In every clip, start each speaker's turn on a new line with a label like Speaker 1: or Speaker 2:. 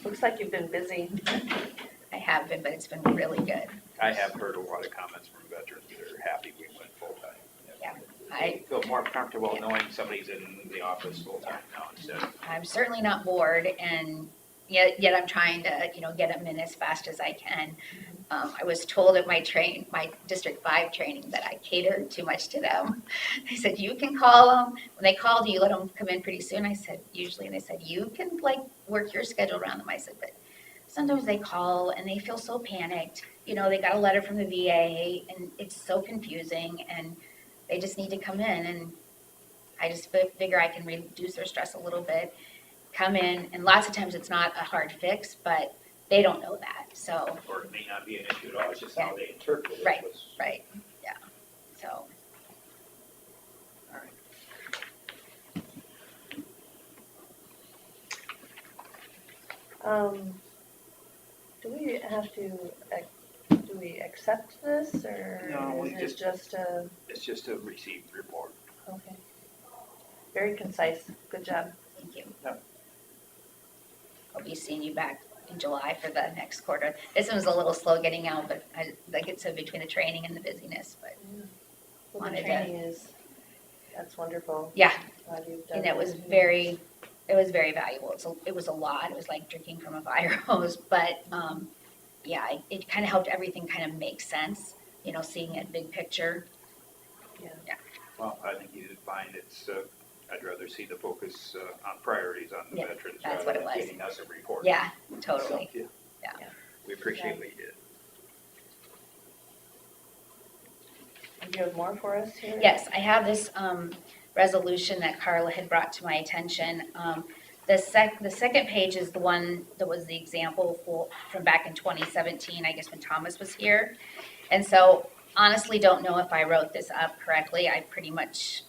Speaker 1: Looks like you've been busy.
Speaker 2: I have been, but it's been really good.
Speaker 3: I have heard a lot of comments from veterans that are happy we went full-time.
Speaker 2: Yeah,
Speaker 3: They feel more comfortable knowing somebody's in the office full-time now instead of.
Speaker 2: I'm certainly not bored, and yet I'm trying to, get them in as fast as I can. I was told at my District 5 training that I catered too much to them. They said, you can call them. When they called, you let them come in pretty soon? I said, usually. And they said, you can work your schedule around them. I said, but sometimes they call and they feel so panicked. They got a letter from the VA and it's so confusing and they just need to come in. And I just figure I can reduce their stress a little bit, come in, and lots of times it's not a hard fix, but they don't know that, so.
Speaker 3: Or it may not be an issue at all, it's just how they interpret it.
Speaker 2: Right, right, yeah, so.
Speaker 3: All right.
Speaker 1: Do we have to, do we accept this, or
Speaker 3: No,
Speaker 1: is it just a,
Speaker 3: It's just a received report.
Speaker 1: okay. Very concise, good job.
Speaker 2: Thank you.
Speaker 3: Yep.
Speaker 2: I'll be seeing you back in July for the next quarter. This one was a little slow getting out, but like it said, between the training and the busyness, but
Speaker 1: Well, the
Speaker 2: wanted to-
Speaker 1: training that's wonderful.
Speaker 2: yeah,
Speaker 1: Glad you've done
Speaker 2: and it was
Speaker 1: that.
Speaker 2: very valuable. It was a lot. It was like drinking from a fire hose, but yeah, it kind of helped everything kind of make sense, seeing it big picture.
Speaker 3: Well, I think you find it's, I'd rather see the focus on priorities on the
Speaker 2: Yeah,
Speaker 3: veterans
Speaker 2: that's
Speaker 3: rather
Speaker 2: what
Speaker 3: than
Speaker 2: it was.
Speaker 3: giving us a report.
Speaker 2: Yeah, totally.
Speaker 3: So,
Speaker 2: Yeah.
Speaker 3: We appreciate what you did.
Speaker 1: And do you have more for us here?
Speaker 2: Yes, I have this resolution that Carla had brought to my attention. The second page is the one that was the example from back in 2017, I guess when Thomas was here. And so honestly don't know if I wrote this up correctly. I pretty much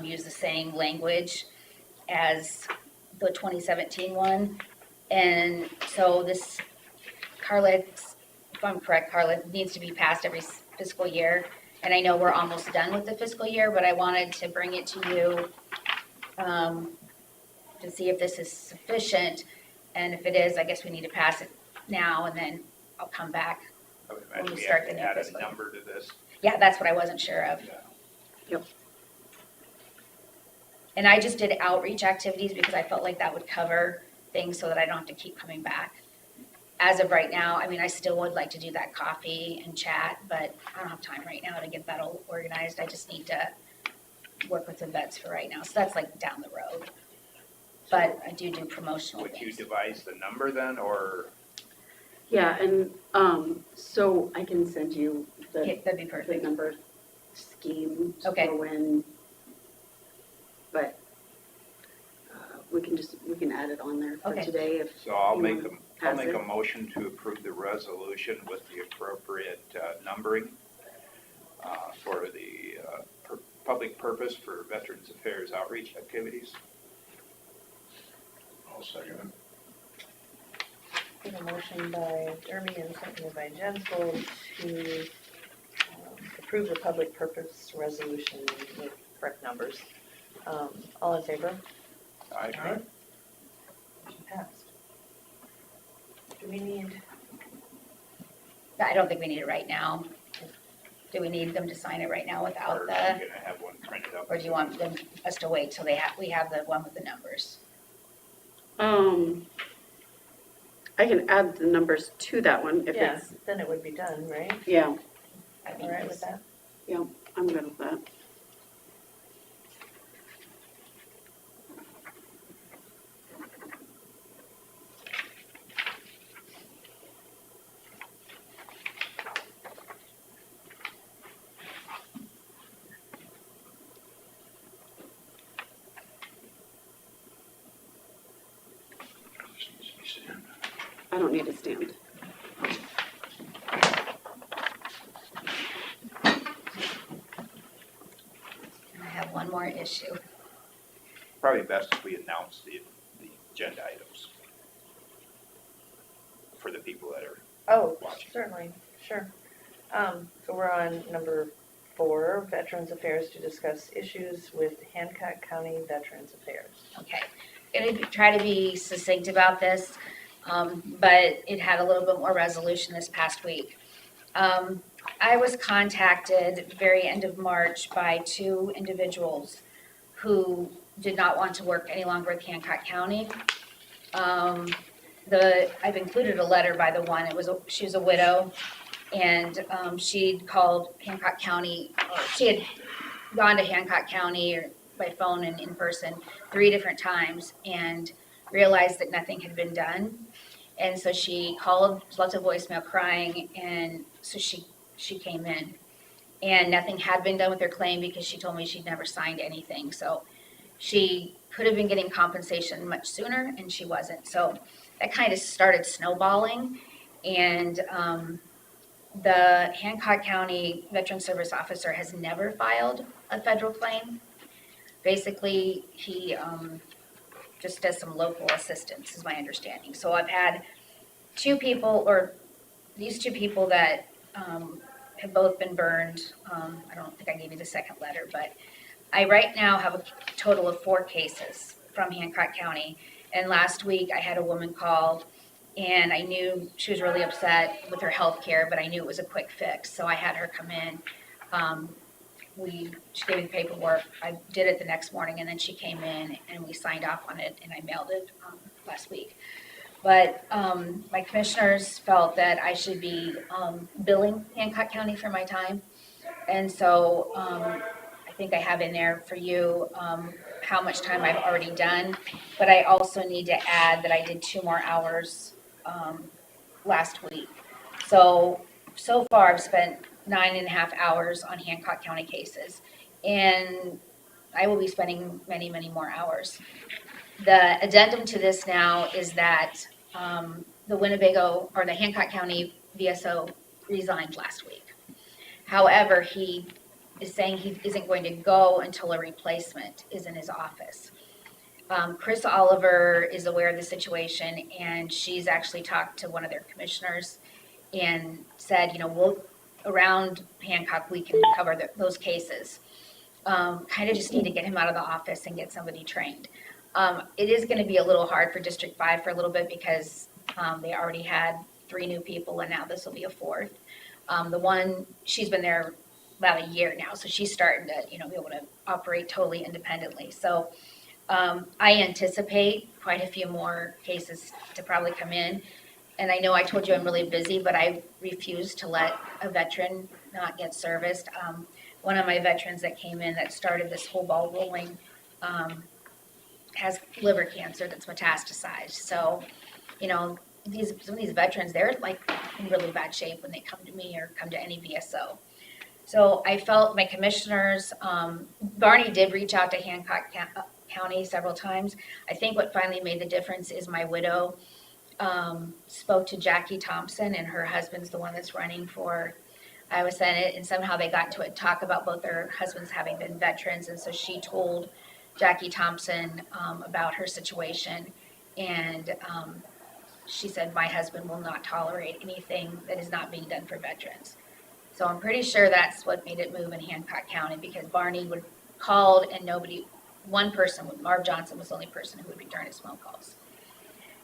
Speaker 2: used the same language as the 2017 one. And so this, Carla, if I'm correct, Carla, needs to be passed every fiscal year. And I know we're almost done with the fiscal year, but I wanted to bring it to you to see if this is sufficient. And if it is, I guess we need to pass it now, and then I'll come back.
Speaker 3: I would
Speaker 2: When
Speaker 3: imagine
Speaker 2: we
Speaker 3: we
Speaker 2: start
Speaker 3: have
Speaker 2: the
Speaker 3: to
Speaker 2: new
Speaker 3: add a
Speaker 2: fiscal year.
Speaker 3: number to this.
Speaker 2: Yeah, that's what I wasn't sure of. And I just did outreach activities because I felt like that would cover things so that I don't have to keep coming back. As of right now, I mean, I still would like to do that coffee and chat, but I don't have time right now to get that all organized. I just need to work with the vets for right now. So that's like down the road. But I do promotional
Speaker 3: Would you
Speaker 2: things.
Speaker 3: devise the number then, or?
Speaker 4: Yeah, and so I can send you
Speaker 2: Yeah,
Speaker 4: the
Speaker 2: that'd be perfect.
Speaker 4: number scheme
Speaker 2: Okay.
Speaker 4: for when, but we can add it on there for
Speaker 2: Okay.
Speaker 4: today if
Speaker 3: So I'll
Speaker 4: you
Speaker 3: make
Speaker 4: wanna
Speaker 3: I'll
Speaker 4: pass
Speaker 3: make
Speaker 4: it.
Speaker 3: a motion to approve the resolution with the appropriate numbering for the public purpose for Veterans Affairs outreach activities.
Speaker 5: I'll second it.
Speaker 1: A motion by Dermy and seconded by Jensvold to approve the public purpose resolution with correct numbers. All in favor?
Speaker 3: Aye.
Speaker 1: Motion passed. Do we need,
Speaker 2: I don't think we need it right now. Do we need them to sign it right now without
Speaker 3: Or
Speaker 2: the,
Speaker 3: I'm gonna have one printed up.
Speaker 2: or do you want us to wait till we have the one with the numbers?
Speaker 4: I can add the numbers to that one if
Speaker 1: yeah,
Speaker 4: it's,
Speaker 1: then it would be done, right?
Speaker 4: yeah,
Speaker 2: That'd be
Speaker 1: All right
Speaker 2: nice.
Speaker 1: with that?
Speaker 4: yeah, I'm good with that. I don't need a stand.
Speaker 2: I have one more issue.
Speaker 3: Probably best if we announce the agenda items for the people that are
Speaker 1: Oh,
Speaker 3: watching.
Speaker 1: certainly, sure. So we're on number 4, Veterans Affairs, to discuss issues with Hancock County Veterans Affairs.
Speaker 2: Okay, gonna try to be succinct about this. But it had a little bit more resolution this past week. I was contacted very end of March by 2 individuals who did not want to work any longer with Hancock County. I've included a letter by the one, she was a widow, and she'd called Hancock County, or she had gone to Hancock County or by phone and in person 3 different times and realized that nothing had been done. And so she called, left a voicemail crying, and so she came in. And nothing had been done with her claim because she told me she'd never signed anything. So she could have been getting compensation much sooner, and she wasn't. So that kind of started snowballing. And the Hancock County Veteran Service Officer has never filed a federal claim. Basically, he just does some local assistance, is my understanding. So I've had 2 people, or these 2 people that have both been burned. I don't think I gave you the second letter, but I right now have a total of 4 cases from Hancock County. And last week I had a woman call, and I knew she was really upset with her health care, but I knew it was a quick fix. So I had her come in. She gave me the paperwork. I did it the next morning, and then she came in and we signed off on it, and I mailed it last week. But my commissioners felt that I should be billing Hancock County for my time. And so I think I have in there for you how much time I've already done. But I also need to add that I did 2 more hours last week. So far I've spent 9.5 hours on Hancock County cases. And I will be spending many, many more hours. The addendum to this now is that the Winnebago, or the Hancock County VSO resigned last week. However, he is saying he isn't going to go until a replacement is in his office. Chris Oliver is aware of the situation, and she's actually talked to one of their commissioners and said, around Hancock, we can cover those cases. Kind of just need to get him out of the office and get somebody trained. It is going to be a little hard for District 5 for a little bit because they already had 3 new people, and now this will be a 4th. The one, she's been there about a year now, so she's starting to, be able to operate totally independently. So I anticipate quite a few more cases to probably come in. And I know I told you I'm really busy, but I refuse to let a veteran not get serviced. One of my veterans that came in that started this whole ball rolling has liver cancer that's metastasized. So, some of these veterans, they're like in really bad shape when they come to me or come to any VSO. So I felt my commissioners, Barney did reach out to Hancock County several times. I think what finally made the difference is my widow spoke to Jackie Thompson, and her husband's the one that's running for Iowa Senate, and somehow they got to talk about both their husbands having been veterans, and so she told Jackie Thompson about her situation, and she said, my husband will not tolerate anything that is not being done for veterans. So I'm pretty sure that's what made it move in Hancock County, because Barney would called and one person, Marv Johnson was the only person who would return his phone calls.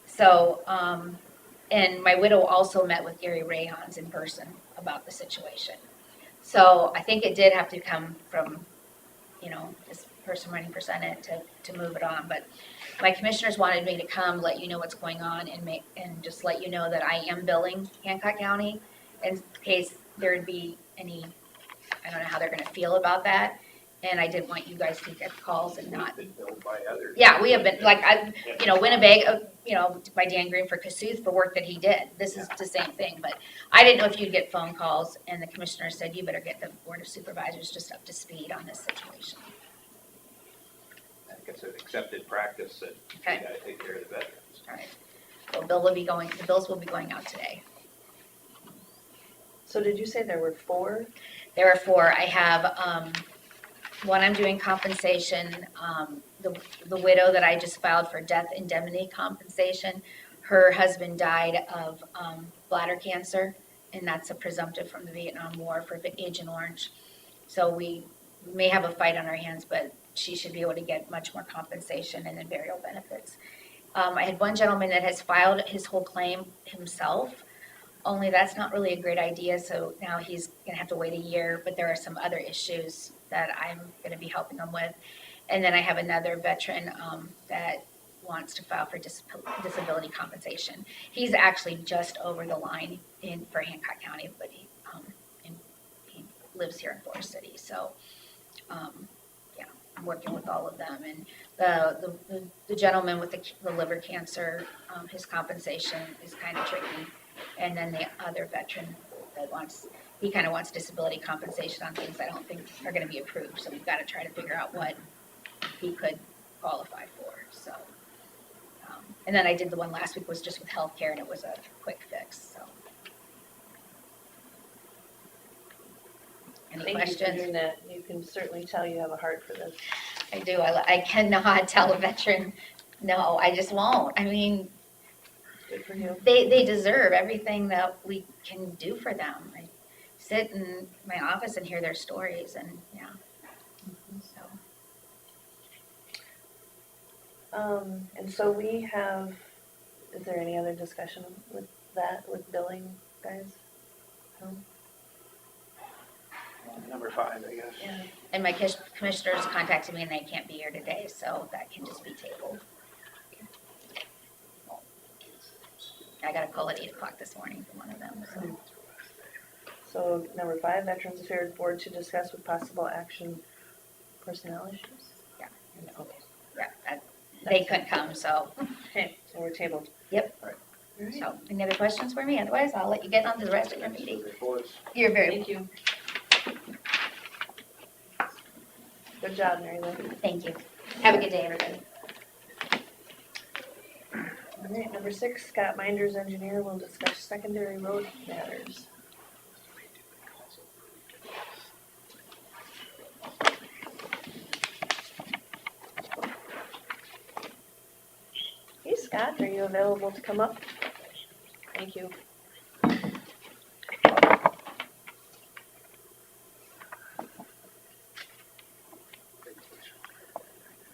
Speaker 2: So, and my widow also met with Gary Rayhans in person about the situation. So I think it did have to come from, this person running for Senate to move it on. But my commissioners wanted me to come, let you know what's going on, and just let you know that I am billing Hancock County in case there would be any, I don't know how they're going to feel about that. And I didn't want you guys to get calls and not.
Speaker 3: Been billed by others.
Speaker 2: Yeah, we have been, Winnebago, by Dan Green for Kasuth for work that he did. This is the same thing, but I didn't know if you'd get phone calls, and the commissioner said you better get the Board of Supervisors just up to speed on this situation.
Speaker 3: I think it's an accepted practice that
Speaker 2: Okay.
Speaker 3: you gotta take care of the veterans.
Speaker 2: All right. So the bills will be going out today.
Speaker 1: So did you say there were 4?
Speaker 2: There are 4. I have, one I'm doing compensation, the widow that I just filed for death indemnity compensation, her husband died of bladder cancer, and that's a presumptive from the Vietnam War for Agent Orange. So we may have a fight on our hands, but she should be able to get much more compensation and then burial benefits. I had one gentleman that has filed his whole claim himself, only that's not really a great idea, so now he's gonna have to wait a year, but there are some other issues that I'm gonna be helping him with. And then I have another veteran that wants to file for disability compensation. He's actually just over the line for Hancock County, but he lives here in Forest City, so, yeah, I'm working with all of them. And the gentleman with the liver cancer, his compensation is kind of tricky. And then the other veteran that he kind of wants disability compensation on things I don't think are gonna be approved, so we've gotta try to figure out what he could qualify for, so. And then I did the one last week was just with healthcare, and it was a quick fix, so. Any
Speaker 1: Thank you for
Speaker 2: questions?
Speaker 1: doing that. You can certainly tell you have a heart for this.
Speaker 2: I do, I cannot tell a veteran, no, I just won't. I mean,
Speaker 1: Good for you.
Speaker 2: they deserve everything that we can do for them. I sit in my office and hear their stories, and, yeah, so.
Speaker 1: And so we have, is there any other discussion with that, with billing, guys? No?
Speaker 3: Number 5, I guess.
Speaker 1: Yeah.
Speaker 2: And my commissioners contacted me and they can't be here today, so that can just be tabled. I got a call at 8 o'clock this morning from one of them, so.
Speaker 1: So number 5, Veterans Affairs Board to discuss with possible action personnel issues?
Speaker 2: Yeah.
Speaker 1: Okay.
Speaker 2: Yeah, they couldn't come, so.
Speaker 1: Okay, so we're tabled.
Speaker 2: Yep.
Speaker 1: All right.
Speaker 2: So, any other questions for me? Otherwise, I'll let you get on to the rest of your meeting.
Speaker 3: Reports.
Speaker 2: You're very,
Speaker 1: Thank you. Good job, Mary Lou.
Speaker 2: thank you. Have a good day, everybody.
Speaker 1: All right, number 6, Scott Minders, engineer, will discuss secondary road matters. Hey, Scott, are you available to come up? Thank you.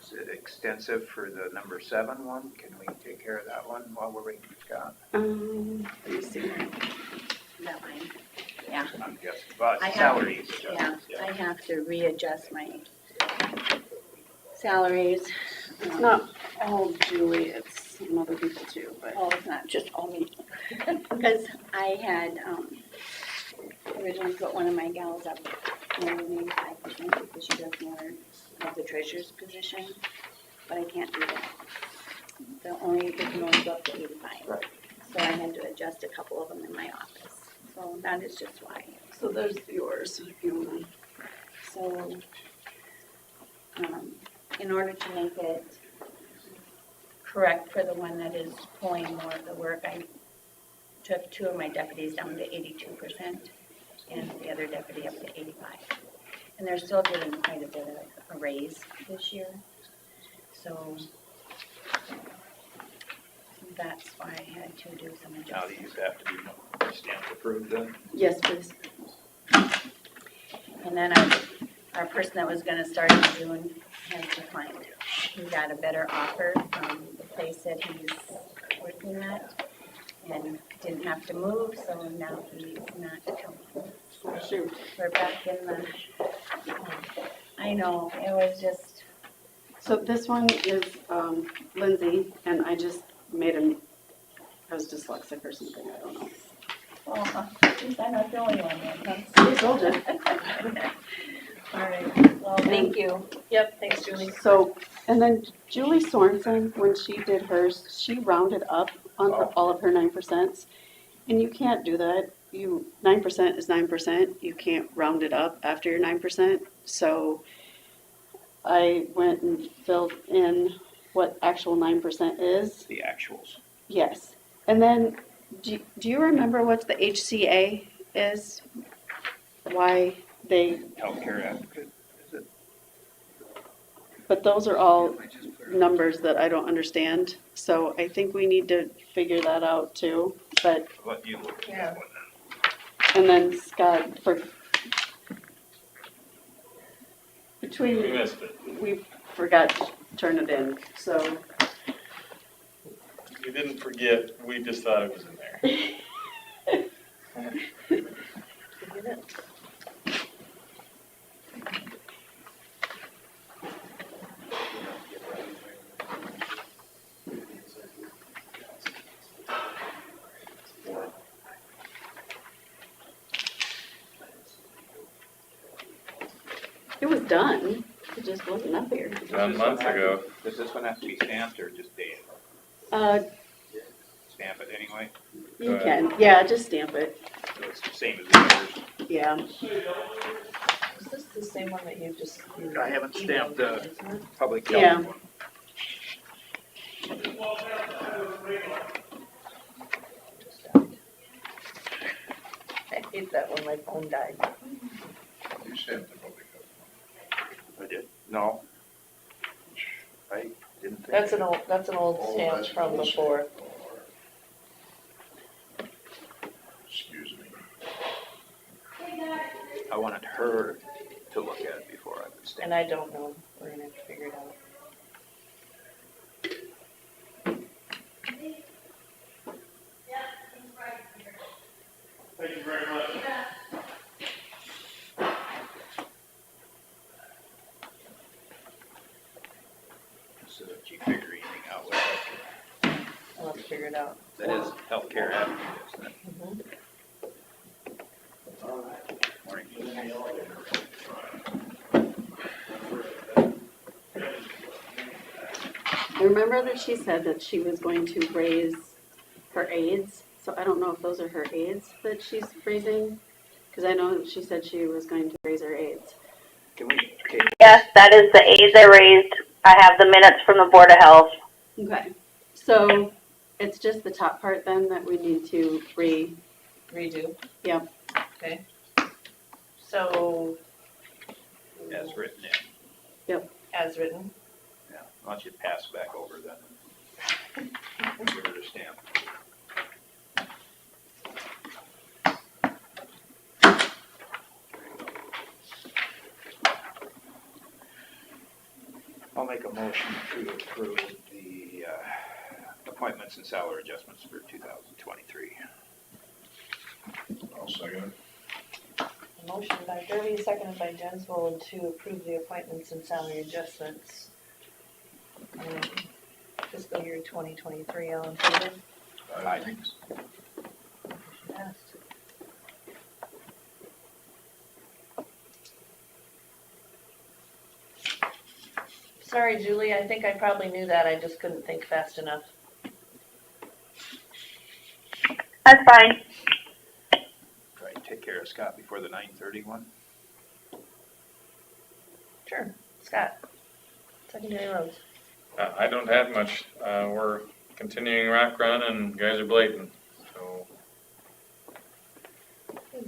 Speaker 3: Is it extensive for the number 7 one? Can we take care of that one while we're waiting for Scott?
Speaker 4: Let me see. That line. Yeah,
Speaker 3: I'm guessing, but
Speaker 4: I have-
Speaker 3: salaries.
Speaker 4: yeah, I have to readjust my salaries.
Speaker 6: It's not all Julie, it's some other people too, but
Speaker 4: Oh, it's not just all me. Because I had, originally put one of my gals up, maybe 5% because she does more of the treasurer's position, but I can't do that. It can only go up to 85.
Speaker 3: Right.
Speaker 4: So I had to adjust a couple of them in my office. So that is just why.
Speaker 6: so there's yours if you want.
Speaker 4: So, in order to make it correct for the one that is pulling more of the work, I took 2 of my deputies down to 82% and the other deputy up to 85. And they're still getting quite a bit of a raise this year. So that's why I had to do some
Speaker 3: Now
Speaker 4: adjustments.
Speaker 3: these have to be stamped approved then?
Speaker 4: Yes, please. And then our person that was gonna start in June has declined. He got a better offer from the place that he's working at and didn't have to move, so now he's not coming.
Speaker 6: Oh, shoot.
Speaker 4: We're back in the, I know, it was just,
Speaker 6: So this one is Lindsay, and I just made him, I was dyslexic or something, I don't know.
Speaker 4: oh, at least I'm not the only one then, huh?
Speaker 6: I told you.
Speaker 4: All right, well,
Speaker 1: Thank you. Yep, thanks, Julie.
Speaker 6: So, and then Julie Sorensen, when she did hers, she rounded up on all of her 9%. And you can't do that. 9% is 9%. You can't round it up after your 9%. So I went and filled in what actual 9% is.
Speaker 3: The actuals.
Speaker 6: Yes. And then, do you remember what the HCA is? Why they,
Speaker 3: Healthcare advocate, is it?
Speaker 6: but those are all numbers that I don't understand. So I think we need to figure that out too. But,
Speaker 3: I'll let you look at
Speaker 1: Yeah.
Speaker 3: that one then.
Speaker 6: and then Scott, we forgot to turn it in. So
Speaker 5: We didn't forget, we just thought it was in there.
Speaker 1: 2 minutes.
Speaker 6: It was done, it just wasn't up here.
Speaker 5: Done months ago.
Speaker 3: Does this one have to be stamped or just dated? Stamp it anyway,
Speaker 6: You can, yeah, just stamp it,
Speaker 3: so it's the same as the others.
Speaker 6: yeah.
Speaker 1: Is this the same one that you just?
Speaker 3: I haven't stamped the
Speaker 1: Isn't it?
Speaker 3: public
Speaker 6: Yeah.
Speaker 3: health one.
Speaker 1: I hate that when my phone died.
Speaker 5: You stamped the public health.
Speaker 3: I did? No. I didn't think.
Speaker 1: That's an old
Speaker 5: Oh,
Speaker 1: stamp
Speaker 5: that's
Speaker 1: from
Speaker 5: an old
Speaker 1: before.
Speaker 5: Excuse me.
Speaker 3: I wanted her to look at it before I would stamp.
Speaker 1: And I don't know, we're gonna have to figure it out.
Speaker 5: Thank you very much.
Speaker 3: So that you figure anything out with healthcare.
Speaker 1: I'll have to figure it out.
Speaker 3: That is healthcare avenue, isn't it?
Speaker 1: Mhm.
Speaker 3: Morning.
Speaker 6: I remember that she said that she was going to raise her aides, so I don't know if those are her aides that she's raising, because I know she said she was going to raise her aides.
Speaker 3: Can we take
Speaker 7: Yes, that is the aides I raised. I have the minutes from the Board of Health.
Speaker 6: Okay, so it's just the top part then that we need to
Speaker 1: Redo.
Speaker 6: Yep.
Speaker 1: Okay. So,
Speaker 3: as written in?
Speaker 1: as written,
Speaker 3: Yeah, why don't you pass back over then? Give her the stamp. I'll make a motion to approve the appointments and salary adjustments for 2023.
Speaker 5: I'll second it.
Speaker 1: a motion by Derby, seconded by Jensvold to approve the appointments and salary adjustments. Fiscal year 2023, all in favor?
Speaker 3: Aye.
Speaker 1: Motion passed. Sorry, Julie, I think I probably knew that, I just couldn't think fast enough.
Speaker 7: That's fine.
Speaker 3: Try to take care of Scott before the 9:30 one.
Speaker 1: Sure, Scott, secondary roads.
Speaker 5: I don't have much. We're continuing rock run and guys are blading, so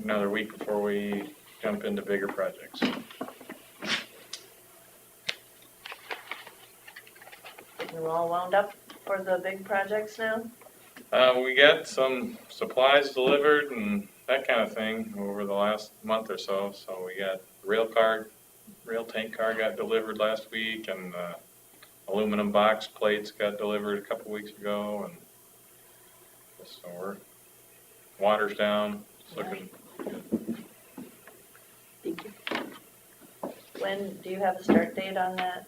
Speaker 5: another week before we jump into bigger projects.
Speaker 1: Getting them all wound up for the big projects now?
Speaker 5: We got some supplies delivered and that kind of thing over the last month or so. So we got rail tank car got delivered last week, and aluminum box plates got delivered a couple weeks ago, and so water's down. It's looking good.
Speaker 6: Thank you.
Speaker 1: When, do you have a start date on that,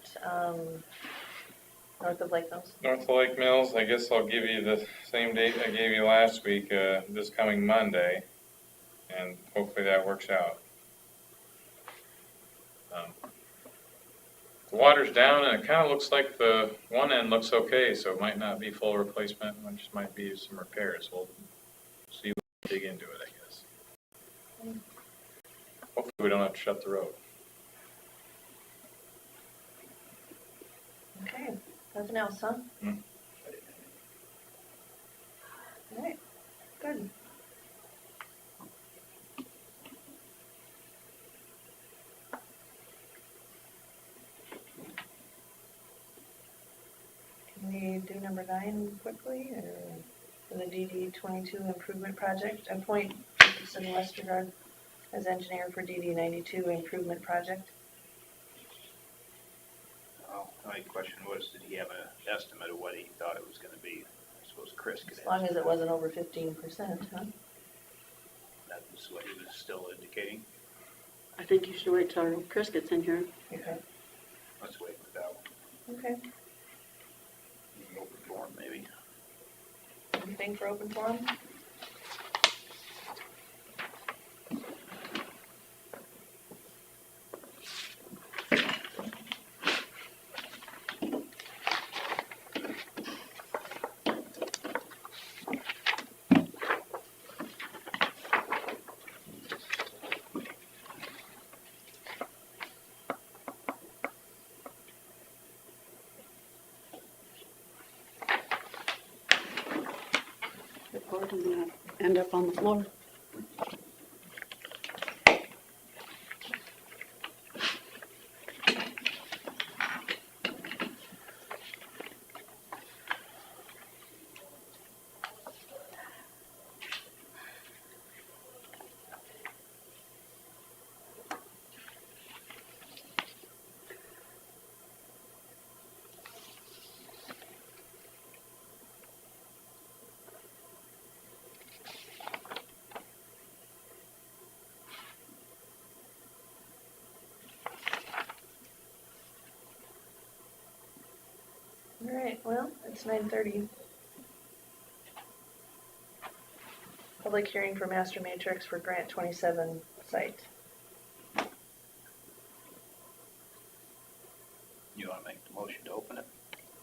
Speaker 1: north of Lake Mills?
Speaker 5: North of Lake Mills, I guess I'll give you the same date I gave you last week, this coming Monday, and hopefully that works out. The water's down, and it kind of looks like the one end looks okay, so it might not be full replacement, it just might be some repairs. We'll see, dig into it, I guess. Hopefully we don't have to shut the road.
Speaker 1: Okay, nothing else, huh?
Speaker 5: Mm.
Speaker 1: All right, good. Can we do number 9 quickly, or for the DD 22 improvement project? Appoint Jefferson Westergaard as engineer for DD 92 improvement project.
Speaker 3: Oh, my question was, did he have an estimate of what he thought it was gonna be? I suppose Chris could
Speaker 1: As long
Speaker 3: answer
Speaker 1: as it
Speaker 3: that.
Speaker 1: wasn't over 15%, huh?
Speaker 3: That was what he was still indicating.
Speaker 6: I think you should wait till Chris gets in here.
Speaker 1: Okay,
Speaker 3: Let's wait with that one.
Speaker 1: okay.
Speaker 3: Open forum, maybe.
Speaker 1: Anything for open forum?
Speaker 6: Get bored and then end up on the floor.
Speaker 1: All right, well, it's 9:30. Public hearing for master matrix for grant 27 site.
Speaker 3: You want to make the motion to open it?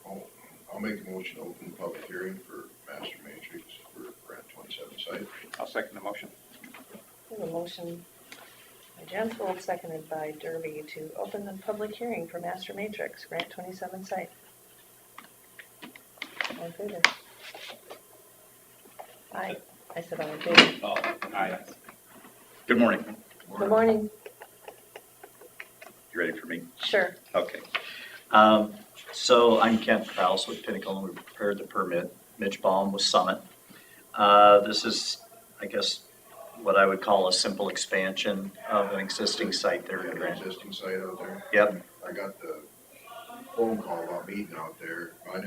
Speaker 8: I'll make a motion to open the public hearing for Master Matrix for Grant 27 site.
Speaker 3: I'll second the motion.
Speaker 1: We have a motion by Jensvold, seconded by Derby, to open the public hearing for master matrix grant 27 site. All in favor? Aye. I said all in favor.
Speaker 3: Oh, aye.
Speaker 9: Good morning.
Speaker 1: Good morning.
Speaker 9: You ready for me?
Speaker 1: Sure.
Speaker 9: Okay. So I'm Kent Kraus with Pinnacle, and we prepared the permit. Mitch Baum with Summit. This is, I guess, what I would call a simple expansion of an existing site there in
Speaker 8: An
Speaker 9: Grant.
Speaker 8: existing site out there.
Speaker 9: Yep.
Speaker 8: I got the phone call about meeting out there. I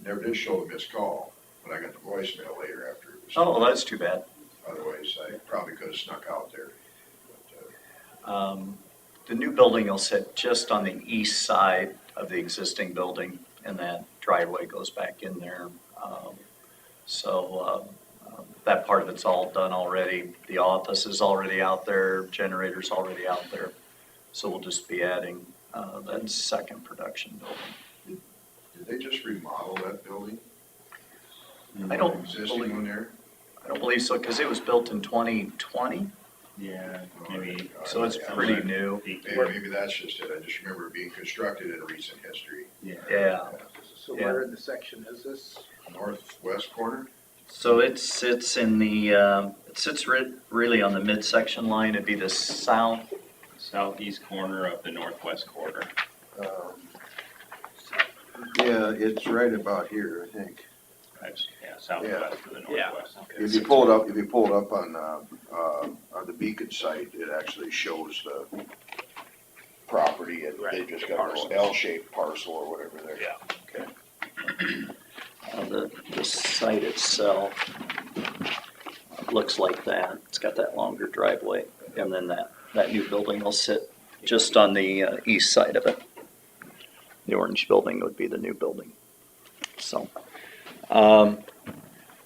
Speaker 8: never did show the missed call, but I got the voicemail later after it was.
Speaker 9: Oh, well, that's too bad.
Speaker 8: Otherwise, I probably could have snuck out there. But,
Speaker 9: The new building will sit just on the east side of the existing building, and that driveway goes back in there. That part of it's all done already. The office is already out there, generator's already out there. So we'll just be adding that second production building.
Speaker 8: Did they just remodel that building?
Speaker 9: I don't
Speaker 8: Existing
Speaker 9: believe-
Speaker 8: one there?
Speaker 9: I don't believe so, because it was built in 2020,
Speaker 10: Yeah, maybe.
Speaker 9: so it's pretty new.
Speaker 8: Maybe that's just it. I just remember it being constructed in recent history.
Speaker 9: Yeah.
Speaker 3: So
Speaker 9: Yeah.
Speaker 3: where in the section is this?
Speaker 8: Northwest corner?
Speaker 9: So it sits in the, it sits really on the midsection line. It'd be the
Speaker 10: Southeast corner of the northwest quarter.
Speaker 11: Yeah, it's right about here, I think.
Speaker 10: Yeah, southwest of the
Speaker 3: Yeah.
Speaker 10: northwest.
Speaker 11: If you pull it up on the Beacon site, it actually shows the property, and they just got a little L-shaped parcel or whatever there.
Speaker 3: Yeah.
Speaker 9: the site itself looks like that. It's got that longer driveway. And then that new building will sit just on the east side of it. The orange building would be the new building. So,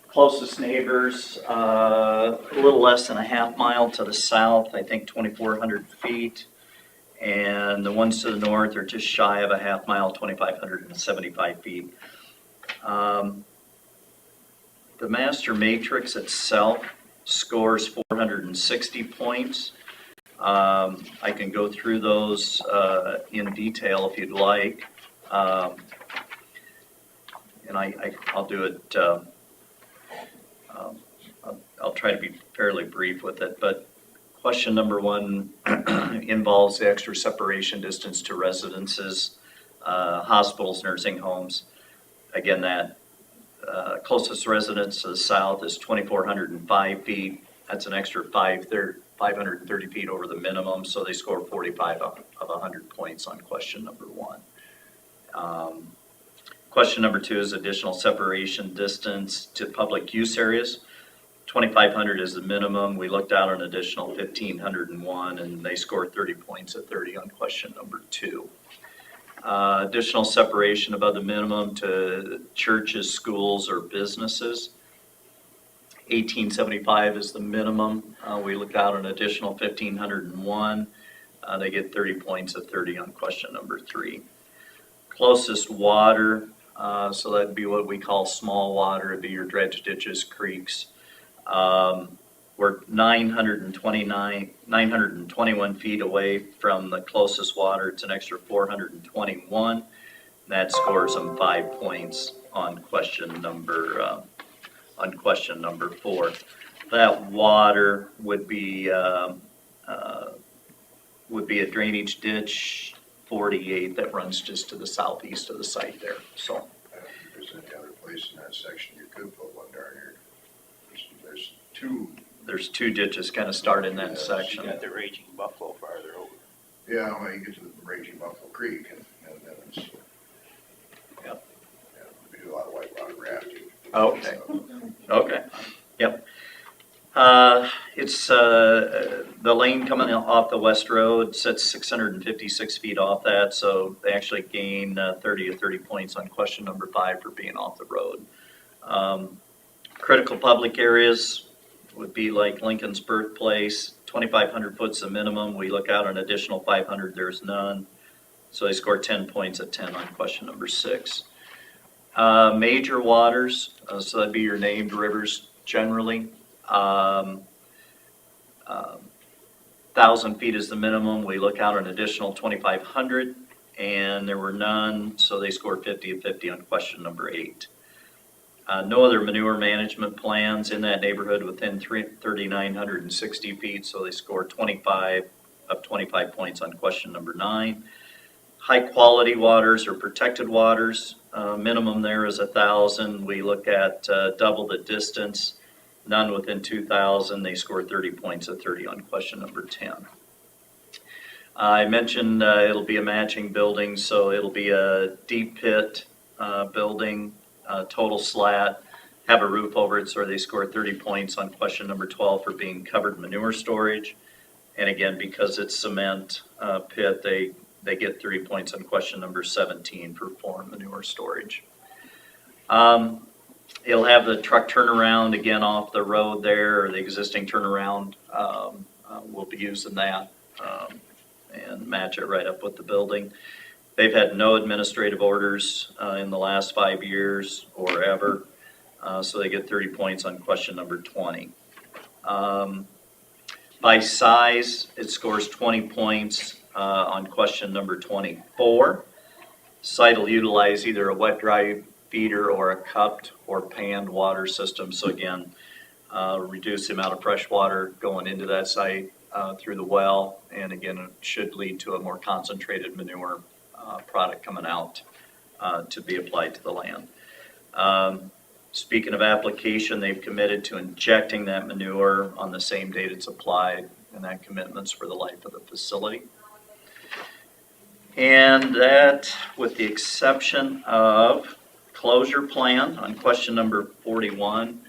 Speaker 9: closest neighbors, a little less than a half mile to the south, I think 2,400 feet. And the ones to the north are just shy of a half mile, 2,575 feet. The master matrix itself scores 460 points. I can go through those in detail if you'd like. And I'll do it, I'll try to be fairly brief with it, but question number one involves the extra separation distance to residences, hospitals, nursing homes. Again, that closest residence to the south is 2,405 feet. That's an extra 530 feet over the minimum, so they score 45 of 100 points on question number one. Question number 2 is additional separation distance to public use areas. 2,500 is the minimum. We looked out an additional 1,501 and they scored 30 points at 30 on question number 2. Additional separation above the minimum to churches, schools, or businesses. 1875 is the minimum. We looked out an additional 1,501. They get 30 points at 30 on question number 3. Closest water, so that'd be what we call small water. It'd be your dredge ditches, creeks. We're 921 feet away from the closest water. It's an extra 421. That scores them 5 points on question number 4. That water would be a drainage ditch 48 that runs just to the southeast of the site there. So
Speaker 8: If there's any other place in that section you could put one down here. There's two.
Speaker 9: there's 2 ditches kind of start in that
Speaker 3: You
Speaker 9: section.
Speaker 3: got the Raging Buffalo farther over.
Speaker 8: Yeah, when you get to the Raging Buffalo Creek and then it's.
Speaker 9: Yep.
Speaker 8: Yeah, we do a lot of whitewater rafting.
Speaker 9: Okay. Okay, yep. It's the lane coming off the west road sits 656 feet off that, so they actually gain 30 points on question number 5 for being off the road. Critical public areas would be like Lincoln's birthplace. 2,500 foot's the minimum. We look out an additional 500, there's none. So they scored 10 points at 10 on question number 6. Major waters, so that'd be your named rivers generally. 1,000 feet is the minimum. We look out an additional 2,500 and there were none, so they scored 50 of 50 on question number 8. No other manure management plans in that neighborhood within 3,960 feet, so they scored 25 of 25 points on question number 9. High quality waters or protected waters, minimum there is 1,000. We look at double the distance, none within 2,000. They scored 30 points at 30 on question number 10. I mentioned it'll be a matching building, so it'll be a deep pit building, total slat, have a roof over it, so they scored 30 points on question number 12 for being covered manure storage. And again, because it's cement pit, they get 30 points on question number 17 for foreign manure storage. It'll have the truck turnaround again off the road there, or the existing turnaround. We'll be using that and match it right up with the building. They've had no administrative orders in the last 5 years or ever, so they get 30 points on question number 20. By size, it scores 20 points on question number 24. Site will utilize either a wet dry feeder or a cupped or panned water system. So again, reduce the amount of fresh water going into that site through the well. And again, it should lead to a more concentrated manure product coming out to be applied to the land. Speaking of application, they've committed to injecting that manure on the same date it's applied, and that commitment's for the life of the facility. And that, with the exception of closure plan on question number 41,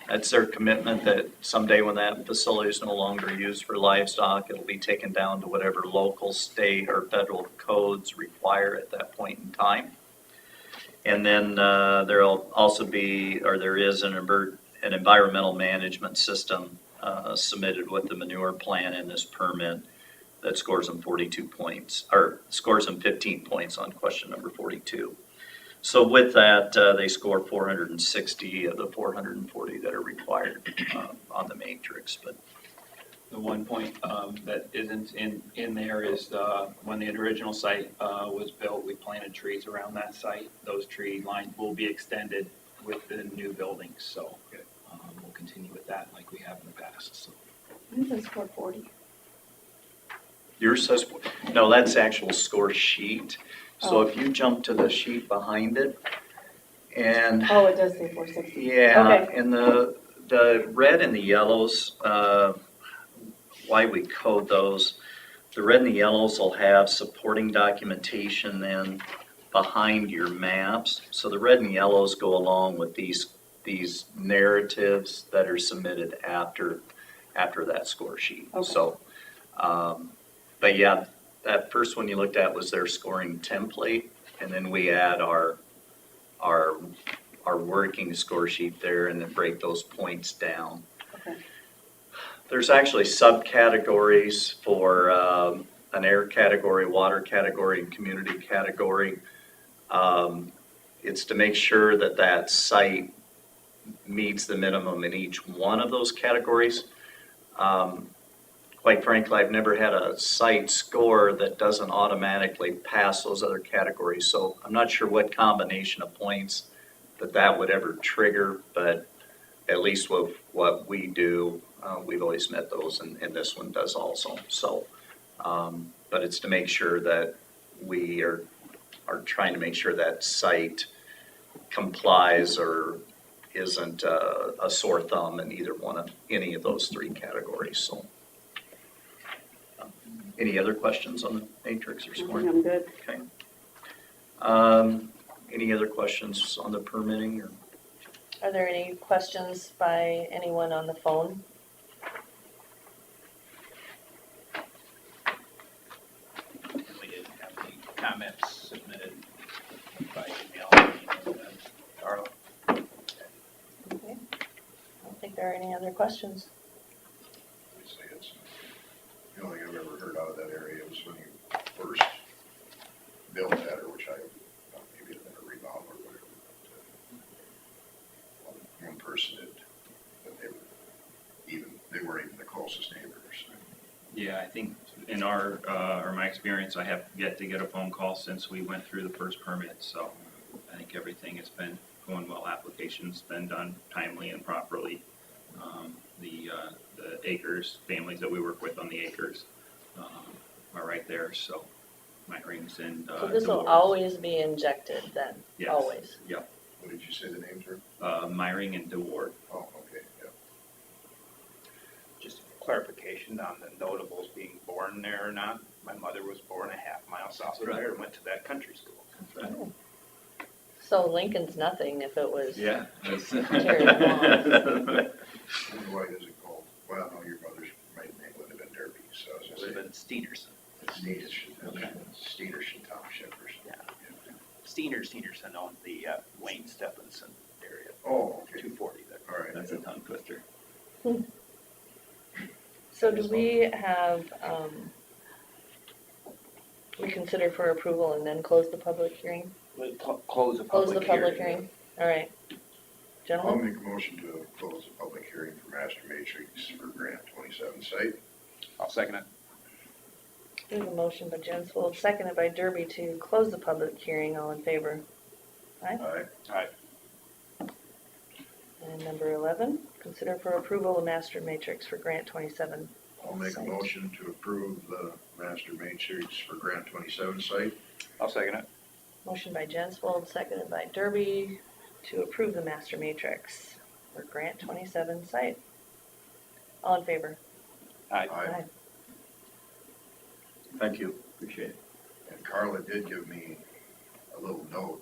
Speaker 9: that's their commitment that someday when that facility is no longer used for livestock, it'll be taken down to whatever local, state, or federal codes require at that point in time. And then there'll also be, or there is an environmental management system submitted with the manure plan in this permit that scores them 42 points, or scores them 15 points on question number 42. So with that, they score 460 of the 440 that are required on the matrix. But
Speaker 10: The one point that isn't in there is when the original site was built, we planted trees around that site. Those tree lines will be extended with the new buildings, so we'll continue with that like we have in the past. So.
Speaker 6: Mine says 440.
Speaker 9: yours says, no, that's actual score sheet. So if you jump to the sheet behind it, and
Speaker 6: Oh, it does say 460.
Speaker 9: yeah,
Speaker 6: Okay.
Speaker 9: and the red and the yellows, why we code those, the red and the yellows will have supporting documentation then behind your maps. So the red and yellows go along with these narratives that are submitted after that score sheet.
Speaker 6: Okay.
Speaker 9: So, but yeah, that first one you looked at was their scoring template, and then we add our working score sheet there and then break those points down.
Speaker 6: Okay.
Speaker 9: There's actually subcategories for an air category, water category, and community category. It's to make sure that that site meets the minimum in each one of those categories. Quite frankly, I've never had a site score that doesn't automatically pass those other categories. So I'm not sure what combination of points that would ever trigger, but at least with what we do, we've always met those, and this one does also. So, but it's to make sure that we are trying to make sure that site complies or isn't a sore thumb in any of those three categories. So, any other questions on the matrix or
Speaker 6: I think
Speaker 9: scoring?
Speaker 6: I'm good.
Speaker 9: Okay. Any other questions on the permitting or?
Speaker 1: Are there any questions by anyone on the phone?
Speaker 3: We didn't have any comments submitted by email. Carla?
Speaker 1: Okay. I don't think there are any other questions.
Speaker 8: The only thing I've ever heard out of that area was when you first built that, or which I, maybe it had a remodel or whatever. But, one person did, but they weren't even the closest neighbors.
Speaker 10: Yeah, I think in or my experience, I have yet to get a phone call since we went through the first permit, so I think everything has been going well. Application's been done timely and properly. The acres, families that we work with on the acres are right there, so my rings and
Speaker 1: So this will
Speaker 10: DeWar's.
Speaker 1: always be injected then?
Speaker 10: Yes.
Speaker 1: Always?
Speaker 10: Yep.
Speaker 8: What did you say the names were?
Speaker 10: Myring and DeWard.
Speaker 8: Oh, okay, yeah.
Speaker 3: Just clarification on the notables being born there or not. My mother was born a half mile south of there and went to that country school.
Speaker 1: So Lincoln's nothing if it was.
Speaker 10: Yeah.
Speaker 1: Terry Long.
Speaker 8: Why is it called? Well, no, your mother's maiden name would have been Derby, so I was
Speaker 3: It would
Speaker 8: gonna
Speaker 3: have been Steenerson.
Speaker 8: say Steederson Township or something.
Speaker 3: Steenerson owned the Wayne Stephenson area,
Speaker 8: Oh, okay,
Speaker 3: 240 there.
Speaker 8: all right.
Speaker 10: That's a tongue twister.
Speaker 1: So do we have, we consider for approval and then close the public hearing?
Speaker 3: We'll close the
Speaker 1: Close
Speaker 3: public
Speaker 1: the public
Speaker 3: hearing.
Speaker 1: hearing? All right.
Speaker 8: I'll
Speaker 1: Gentlemen,
Speaker 8: make a motion to close the public hearing for Master Matrix for Grant 27 site.
Speaker 3: I'll second it.
Speaker 1: we have a motion by Jensvold, seconded by Derby to close the public hearing. All in favor? Aye.
Speaker 8: Aye.
Speaker 1: And number 11, consider for approval of master matrix for grant 27.
Speaker 8: I'll make a
Speaker 1: Site.
Speaker 8: motion to approve the Master Matrix for Grant 27 site.
Speaker 3: I'll second it.
Speaker 1: Motion by Jensvold, seconded by Derby to approve the master matrix for grant 27 site. All in favor?
Speaker 3: Aye.
Speaker 8: Aye.
Speaker 9: Thank you.
Speaker 10: Appreciate it.
Speaker 8: And Carla did give me a little note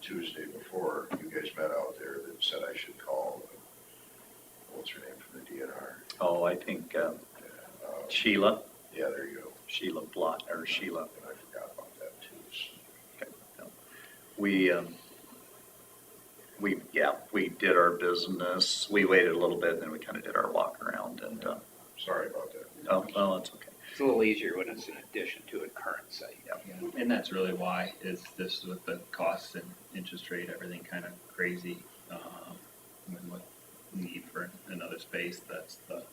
Speaker 8: Tuesday before you guys met out there that said I should call, what's her name from the DNR?
Speaker 9: Oh, I think Sheila,
Speaker 8: Yeah, there you go.
Speaker 9: Sheila Blott, or Sheila.
Speaker 8: And I forgot about that too.
Speaker 9: Okay, no. We did our business. We waited a little bit, and then we kind of did our walk around, and,
Speaker 8: Sorry about that.
Speaker 9: oh, well, it's okay.
Speaker 3: It's a little easier when it's in addition to a current site.
Speaker 10: And that's really why, is this with the costs and interest rate, everything kind of crazy. And what need for another space, that's the,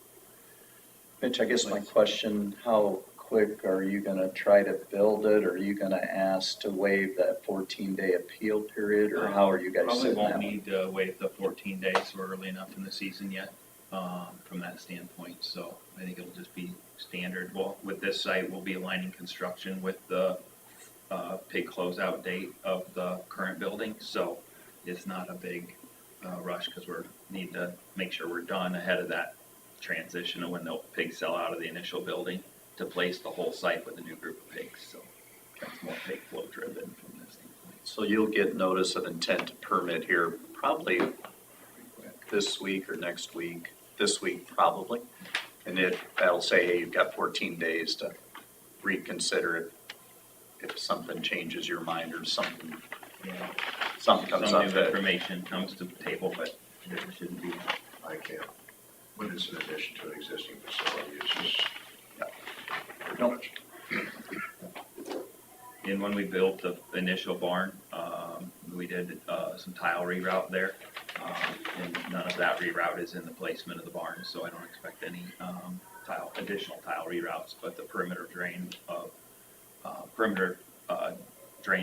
Speaker 9: Mitch, I guess my question, how quick are you gonna try to build it? Or are you gonna ask to waive that 14-day appeal period, or how are you guys
Speaker 10: probably
Speaker 9: sitting
Speaker 10: won't
Speaker 9: that?
Speaker 10: need to wait the 14 days, we're early enough in the season yet, from that standpoint, so I think it'll just be standard. Well, with this site, we'll be aligning construction with the pig closeout date of the current building, so it's not a big rush, because need to make sure we're done ahead of that transition of when the pigs sell out of the initial building to place the whole site with a new group of pigs, so that's more pig flow driven from this standpoint.
Speaker 9: So you'll get notice of intent to permit here probably this week or next week, this week probably. And that'll say, hey, you've got 14 days to reconsider it if something changes your mind or something comes
Speaker 10: Some
Speaker 9: up
Speaker 10: new
Speaker 9: that.
Speaker 10: information comes to the table, but there shouldn't be.
Speaker 8: I can't, when it's in addition to an existing facility, it's just.
Speaker 9: Nope.
Speaker 10: And when we built the initial barn, we did some tile reroute there. And none of that reroute is in the placement of the barn, so I don't expect any additional tile reroutes. But the perimeter drain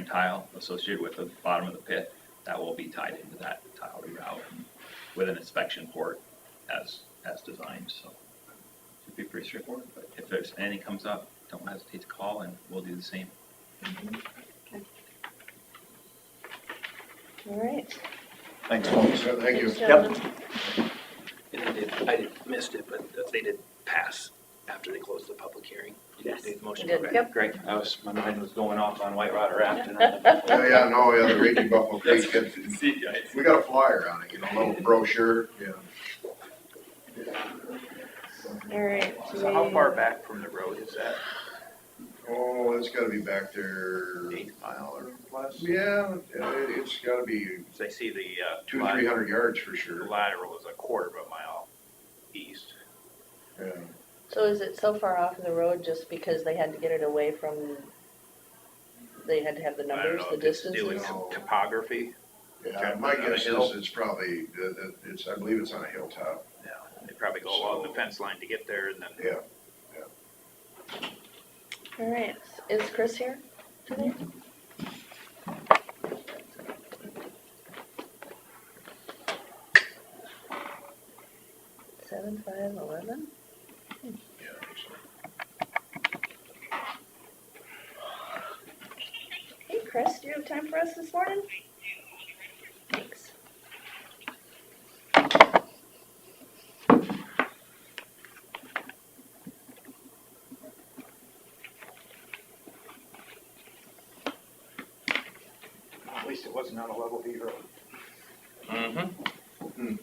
Speaker 10: tile associated with the bottom of the pit, that will be tied into that tile reroute with an inspection port as designed, so. Should be pretty straightforward, but if there's anything comes up, don't hesitate to call and we'll do the same.
Speaker 1: All right.
Speaker 9: Thanks, folks.
Speaker 8: Thank you.
Speaker 1: Thanks, gentlemen.
Speaker 12: And I missed it, but they did pass after they closed the public hearing.
Speaker 1: Yes.
Speaker 12: They motion
Speaker 1: They did,
Speaker 12: okay.
Speaker 1: yep.
Speaker 12: Great.
Speaker 10: My mind was going off on White Water Raft and
Speaker 8: The Raging Buffalo Creek,
Speaker 10: See, guys.
Speaker 8: we got a flyer on it, a little brochure,
Speaker 1: All right.
Speaker 3: So how far back from the road is that?
Speaker 8: Oh, it's gotta be back there.
Speaker 3: 8 mile or less?
Speaker 8: Yeah, it's gotta be
Speaker 3: 'Cause I see the
Speaker 8: 200-300 yards for
Speaker 3: the
Speaker 8: sure.
Speaker 3: lateral is a quarter of a mile east.
Speaker 8: Yeah.
Speaker 1: So is it so far off of the road just because they had to get it away from, they had to have the
Speaker 3: I don't
Speaker 1: numbers,
Speaker 3: know
Speaker 1: the
Speaker 3: if it's to do
Speaker 1: distances?
Speaker 3: with topography.
Speaker 8: Yeah, my guess is it's probably, I believe it's on a hilltop.
Speaker 3: Yeah, they probably go along the fence line to get there and then.
Speaker 8: Yeah.
Speaker 1: All right, is Chris here today? Seven, 5, 11?
Speaker 8: Yeah, I think so.
Speaker 1: Hey, Chris, do you have time for us this morning? Thanks.
Speaker 3: At least it wasn't on a level V road.
Speaker 5: Mm-hmm.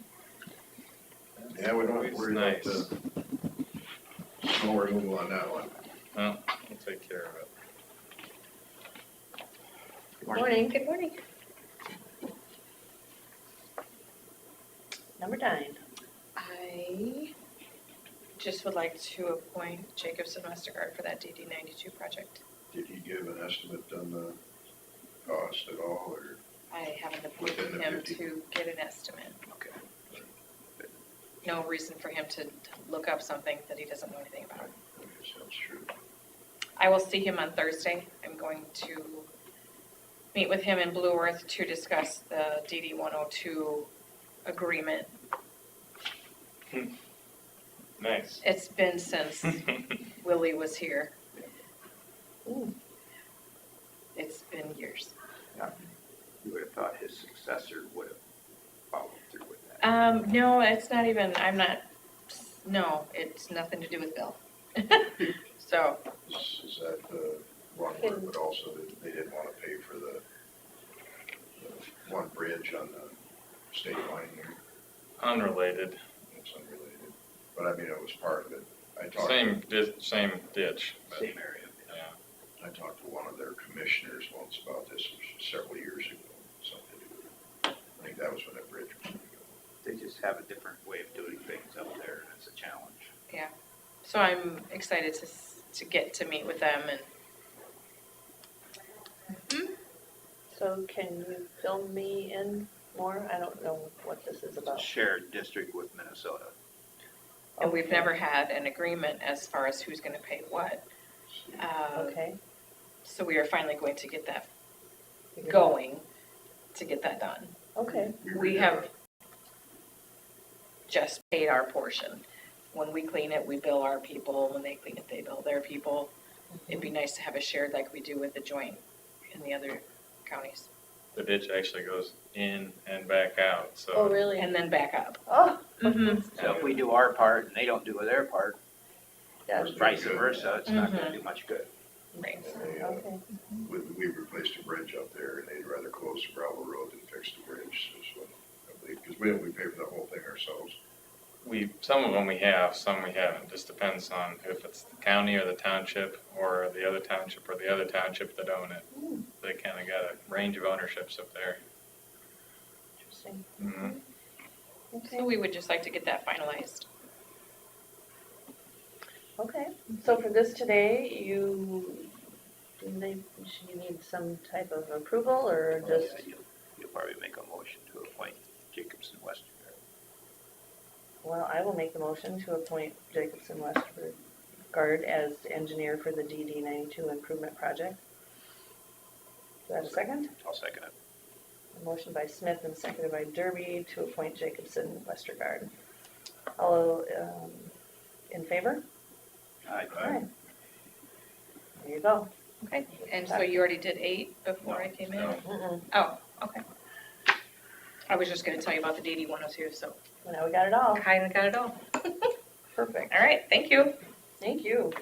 Speaker 8: Yeah, we don't have to worry about
Speaker 5: Nice.
Speaker 8: the snow removal on that one.
Speaker 5: Well, we'll take care of it.
Speaker 1: Morning. Good morning. Number 9.
Speaker 13: I just would like to appoint Jacobson Westergaard for that DD 92 project.
Speaker 8: Did he give an estimate on the cost at all, or?
Speaker 13: I haven't appointed
Speaker 8: Within the
Speaker 13: him
Speaker 8: 50.
Speaker 13: to get an estimate.
Speaker 3: Okay.
Speaker 13: No reason for him to look up something that he doesn't know anything about.
Speaker 8: I guess that's true.
Speaker 13: I will see him on Thursday. I'm going to meet with him in Blue Earth to discuss the DD 102 agreement.
Speaker 5: Nice.
Speaker 13: It's been since Willie was here.
Speaker 1: Ooh.
Speaker 13: It's been years.
Speaker 3: You would have thought his successor would have followed through with that.
Speaker 13: No, it's not even, no, it's nothing to do with Bill. So,
Speaker 8: Is that the one word, but also that they didn't want to pay for the one bridge on the state line here?
Speaker 5: Unrelated.
Speaker 8: It's unrelated, but I mean, it was part of it. I talked,
Speaker 5: Same ditch. but,
Speaker 3: Same area.
Speaker 5: Yeah.
Speaker 8: I talked to one of their commissioners once about this, it was several years ago, something to do with it. I think that was when that bridge was going to go.
Speaker 3: They just have a different way of doing things up there, and it's a challenge.
Speaker 13: yeah. So I'm excited to get to meet with them and.
Speaker 1: So can you fill me in more? I don't know what this is
Speaker 3: It's a
Speaker 1: about.
Speaker 3: shared district with Minnesota.
Speaker 13: And we've never had an agreement as far as who's gonna pay what.
Speaker 1: Okay.
Speaker 13: So we are finally going to get that going, to get that done.
Speaker 1: Okay.
Speaker 13: We have just paid our portion. When we clean it, we bill our people. When they clean it, they bill their people. It'd be nice to have a shared like we do with the joint in the other counties.
Speaker 5: The ditch actually goes in and back out, so.
Speaker 1: Oh, really?
Speaker 13: And then back up.
Speaker 1: Oh.
Speaker 13: Mhm.
Speaker 3: So if we do our part and they don't do their part,
Speaker 1: Yeah.
Speaker 3: or vice versa, it's not gonna do much good.
Speaker 13: Right.
Speaker 8: And they,
Speaker 1: Okay,
Speaker 8: we replaced a bridge up there, and they'd rather close the gravel road than fix the bridge, is what I believe, because we pay for the whole thing ourselves.
Speaker 5: Some of them we have, some we haven't. Just depends on if it's the county or the township or the other township or the other township that own it. They kind of got a range of ownerships up there.
Speaker 1: interesting.
Speaker 5: Mhm.
Speaker 1: Okay.
Speaker 13: So we would just like to get that finalized.
Speaker 1: Okay, so for this today, you need some type of approval or
Speaker 3: Oh,
Speaker 1: just,
Speaker 3: yeah, you'll probably make a motion to appoint Jacobson Westergaard.
Speaker 1: well, I will make the motion to appoint Jacobson Westergaard as engineer for the DD 92 improvement project. Do I have a second?
Speaker 3: I'll second it.
Speaker 1: A motion by Smith and seconded by Derby to appoint Jacobson Westergaard. All in favor? Aye. There you go.
Speaker 13: Okay, and so you already did 8 before I came in?
Speaker 3: No.
Speaker 1: Mm-mm.
Speaker 13: Oh, okay. I was just gonna tell you about the DD 102, so
Speaker 1: Now we got it all.
Speaker 13: kind of got it all.
Speaker 1: Perfect.
Speaker 13: All right, thank you.
Speaker 1: Thank you.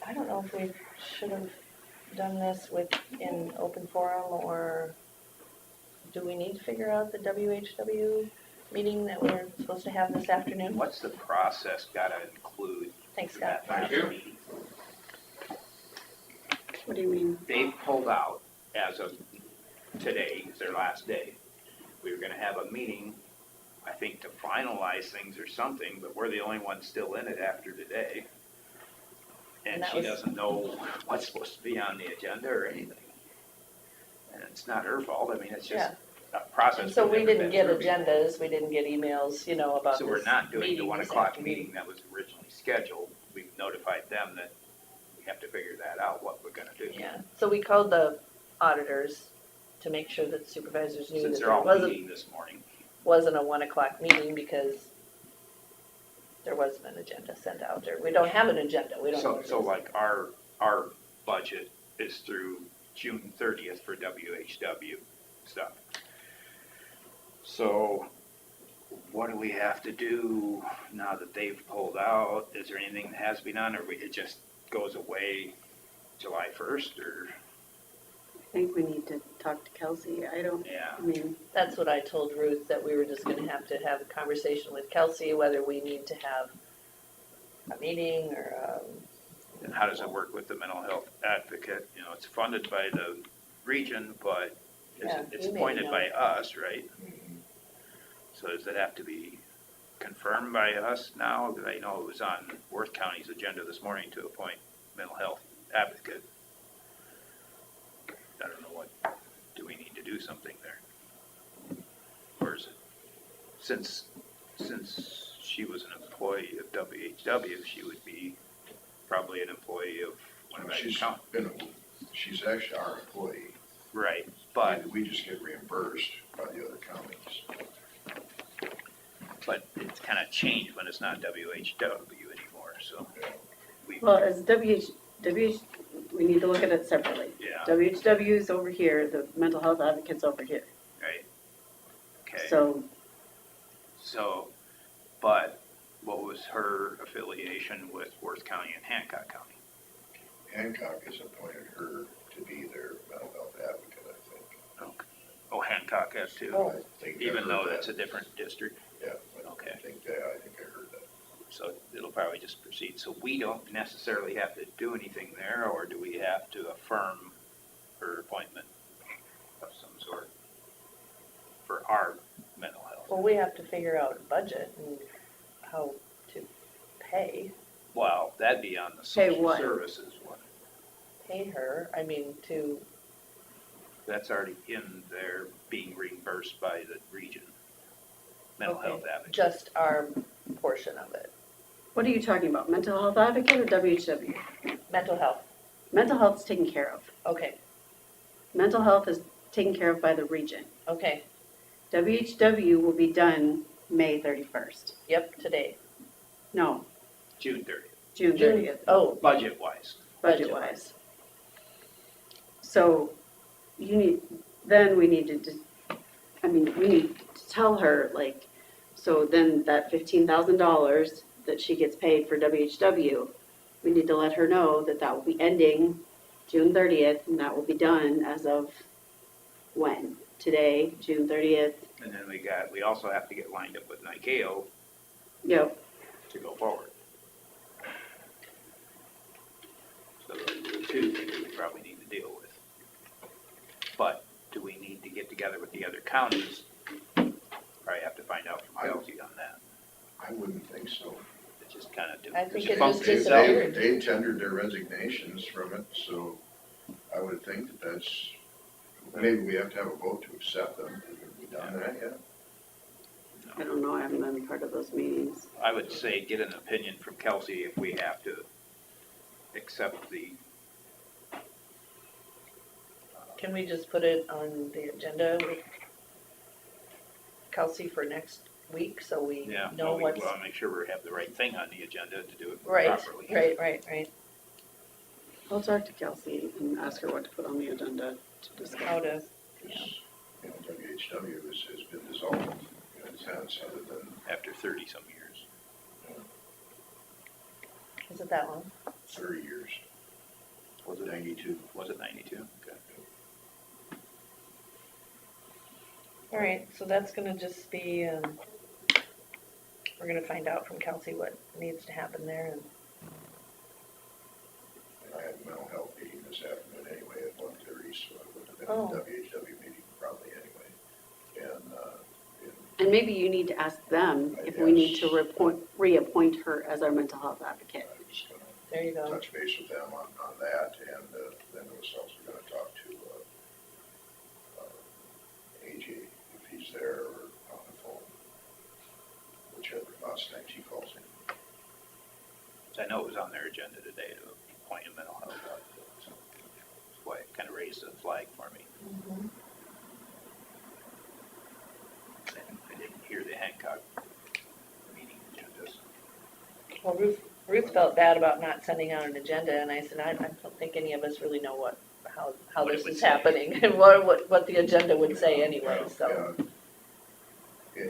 Speaker 1: I don't know if we should have done this in open forum, or do we need to figure out the WHW meeting that we're supposed to have this afternoon?
Speaker 3: What's the process gotta include
Speaker 1: Thanks,
Speaker 3: for
Speaker 1: Scott.
Speaker 3: that last meeting?
Speaker 6: What do you mean?
Speaker 3: They've pulled out as of today, is their last day. We were gonna have a meeting, I think, to finalize things or something, but we're the only ones still in it after today.
Speaker 1: And
Speaker 3: And
Speaker 1: that
Speaker 3: she
Speaker 1: was-
Speaker 3: doesn't know what's supposed to be on the agenda or anything. And it's not her fault, I mean, it's just a process.
Speaker 1: And so we
Speaker 3: we've never
Speaker 1: didn't
Speaker 3: been
Speaker 1: get
Speaker 3: through before.
Speaker 1: agendas, we didn't get emails, about
Speaker 3: So we're
Speaker 1: this
Speaker 3: not doing the
Speaker 1: meeting
Speaker 3: 1
Speaker 1: this
Speaker 3: o'clock
Speaker 1: afternoon.
Speaker 3: meeting that was originally scheduled. We've notified them that we have to figure that out, what we're gonna do.
Speaker 1: Yeah, so we called the auditors to make sure that supervisors knew
Speaker 3: Since
Speaker 1: that
Speaker 3: they're
Speaker 1: there
Speaker 3: all meeting this morning.
Speaker 1: wasn't a 1 o'clock meeting because there wasn't an agenda sent out, or we don't have an agenda, we don't know what it
Speaker 3: So
Speaker 1: is.
Speaker 3: like our budget is through June 30th for WHW stuff. So what do we have to do now that they've pulled out? Is there anything that has to be done, or it just goes away July 1st, or?
Speaker 6: I think we need to talk to Kelsey.
Speaker 3: Yeah.
Speaker 6: I mean,
Speaker 1: That's what I told Ruth, that we were just gonna have to have a conversation with Kelsey, whether we need to have a meeting or,
Speaker 3: And how does it work with the mental health advocate? You know, it's funded by the region, but
Speaker 1: Yeah,
Speaker 3: it's
Speaker 1: you may
Speaker 3: appointed
Speaker 1: know.
Speaker 3: by us, right? So does it have to be confirmed by us now? Because I know it was on Worth County's agenda this morning to appoint mental health advocate. I don't know do we need to do something there? Or is it, since she was an employee of WHW, she would be probably an employee of Winnebago
Speaker 8: She's
Speaker 3: County.
Speaker 8: She's actually our employee.
Speaker 3: Right, but
Speaker 8: We just get reimbursed by the other counties.
Speaker 3: But it's kind of changed when it's not WHW anymore, so we,
Speaker 6: well, as we need to look at it separately.
Speaker 3: yeah,
Speaker 6: WHW is over here, the mental health advocate's over here.
Speaker 3: right. Okay,
Speaker 6: So,
Speaker 3: but what was her affiliation with Worth County and Hancock County?
Speaker 8: Hancock has appointed her to be their mental health advocate, I think.
Speaker 3: Okay. Oh, Hancock has too,
Speaker 1: Oh.
Speaker 8: I think I
Speaker 3: even
Speaker 8: heard
Speaker 3: though
Speaker 8: that.
Speaker 3: that's a different district,
Speaker 8: Yeah,
Speaker 3: Okay.
Speaker 8: I think I heard that.
Speaker 3: so it'll probably just proceed. So we don't necessarily have to do anything there, or do we have to affirm her appointment of some sort for our mental health?
Speaker 1: well, we have to figure out a budget and how to pay
Speaker 3: Well, that'd be on the social
Speaker 6: what?
Speaker 3: services one.
Speaker 1: her,
Speaker 3: That's already in there, being reimbursed by the region. Mental
Speaker 1: Okay.
Speaker 3: health advocate.
Speaker 1: just our portion of it,
Speaker 6: what are you talking about, mental health advocate or WHW?
Speaker 1: mental health,
Speaker 6: Mental health's taken care of.
Speaker 1: okay,
Speaker 6: Mental health is taken care of by the region.
Speaker 1: okay,
Speaker 6: WHW will be done May 31st.
Speaker 1: yep, today,
Speaker 6: No,
Speaker 3: June 30th,
Speaker 6: June 30th.
Speaker 1: oh,
Speaker 3: budget-wise.
Speaker 6: Budget-wise. So we need to tell her, like, so then that $15,000 that she gets paid for WHW. We need to let her know that that will be ending June 30th, and that will be done as of when? Today, June 30th.
Speaker 3: And then we also have to get lined up with NICAO
Speaker 6: Yep.
Speaker 3: to go forward. So those are the two things we probably need to deal with. But do we need to get together with the other counties? Probably have to find out from Kelsey on that.
Speaker 11: I wouldn't think so.
Speaker 3: It just kind of.
Speaker 1: I think it
Speaker 3: function.
Speaker 1: just disappeared.
Speaker 11: They tendered their resignations from it, so I would think that that's, maybe we have to have a vote to accept them. Have we done that yet?
Speaker 6: I don't know, I haven't been part of those meetings.
Speaker 3: I would say get an opinion from Kelsey if we have to accept the.
Speaker 1: Can we just put it on the agenda with Kelsey for next week, so we
Speaker 3: Yeah,
Speaker 1: know
Speaker 3: well, we
Speaker 1: what's,
Speaker 3: want to make sure we have the right thing on the agenda to do it
Speaker 1: right,
Speaker 3: properly.
Speaker 1: right.
Speaker 6: I'll talk to Kelsey and ask her what to put on the agenda to discuss.
Speaker 1: How to,
Speaker 11: You know, WHW has been dissolved in a sense, other than
Speaker 3: After 30-some years.
Speaker 1: is it that long?
Speaker 11: 30 years.
Speaker 3: Was it
Speaker 11: 92.
Speaker 3: Was it 92? Okay.
Speaker 1: All right, so that's gonna just be, we're gonna find out from Kelsey what needs to happen there, and
Speaker 11: I had a mental health meeting this afternoon anyway at 1:30, so I would have been
Speaker 1: Oh.
Speaker 11: at the WHW meeting probably anyway.
Speaker 6: And maybe you need to ask them if we need to reappoint her as our mental health advocate.
Speaker 11: I was gonna
Speaker 1: there you go.
Speaker 11: touch base with them on that, and then I was also gonna talk to AJ, if he's there or on the phone, whichever last night she calls him.
Speaker 3: I know it was on their agenda today to appoint a mental health advocate, so that's why it kind of raised the flag for me.
Speaker 1: Mhm.
Speaker 3: I didn't hear the Hancock meeting agendas.
Speaker 1: Well, Ruth felt bad about not sending out an agenda, and I said, I don't think any of us really know how
Speaker 3: What it
Speaker 1: this
Speaker 3: would
Speaker 1: is
Speaker 3: say.
Speaker 1: happening, and what the agenda would say anyway, so.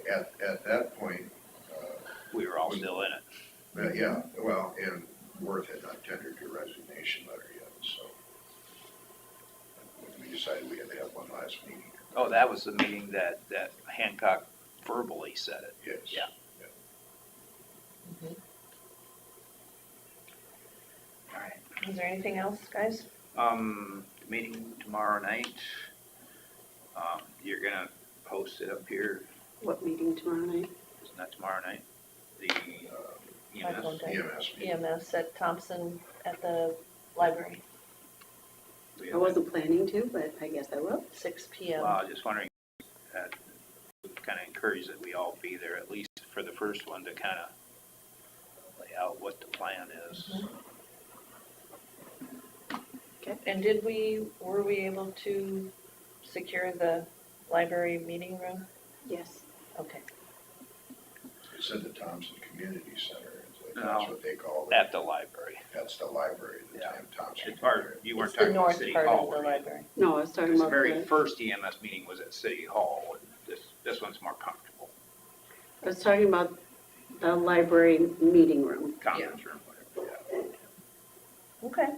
Speaker 11: At that point,
Speaker 3: We were all still in it.
Speaker 11: yeah, well, and Worth had not tendered your resignation letter yet, so we decided we had to have one last meeting.
Speaker 3: Oh, that was the meeting that Hancock verbally said it.
Speaker 11: Yes.
Speaker 3: Yeah.
Speaker 1: Mhm.
Speaker 3: All right.
Speaker 1: Is there anything else, guys?
Speaker 3: Meeting tomorrow night. You're gonna post it up here,
Speaker 6: What meeting tomorrow night?
Speaker 3: isn't that tomorrow night? The
Speaker 1: Cyclone
Speaker 3: EMS.
Speaker 1: day.
Speaker 11: EMS meeting.
Speaker 1: EMS at Thompson at the library,
Speaker 3: We
Speaker 6: I
Speaker 3: have-
Speaker 6: wasn't planning to, but I guess I will.
Speaker 1: 6 p.m.
Speaker 3: Well, I was just wondering, kind of encourage that we all be there, at least for the first one, to kind of lay out what the plan is.
Speaker 1: And were we able to secure the library meeting room?
Speaker 6: Yes.
Speaker 1: Okay,
Speaker 11: It said the Thompson Community Center,
Speaker 3: No.
Speaker 11: that's what they call it.
Speaker 3: At the library.
Speaker 11: That's the library, the
Speaker 3: Yeah.
Speaker 11: Thompson.
Speaker 3: It's part, you weren't
Speaker 1: it's the
Speaker 3: talking about
Speaker 1: north
Speaker 3: City
Speaker 1: part
Speaker 3: Hall.
Speaker 1: of the
Speaker 3: right?
Speaker 1: library.
Speaker 6: No, I was talking
Speaker 3: Because the
Speaker 6: about
Speaker 3: very first EMS meeting was at City Hall, and this one's more comfortable,
Speaker 6: I was talking about the library meeting room.
Speaker 3: conference room, whatever, yeah.
Speaker 1: Okay,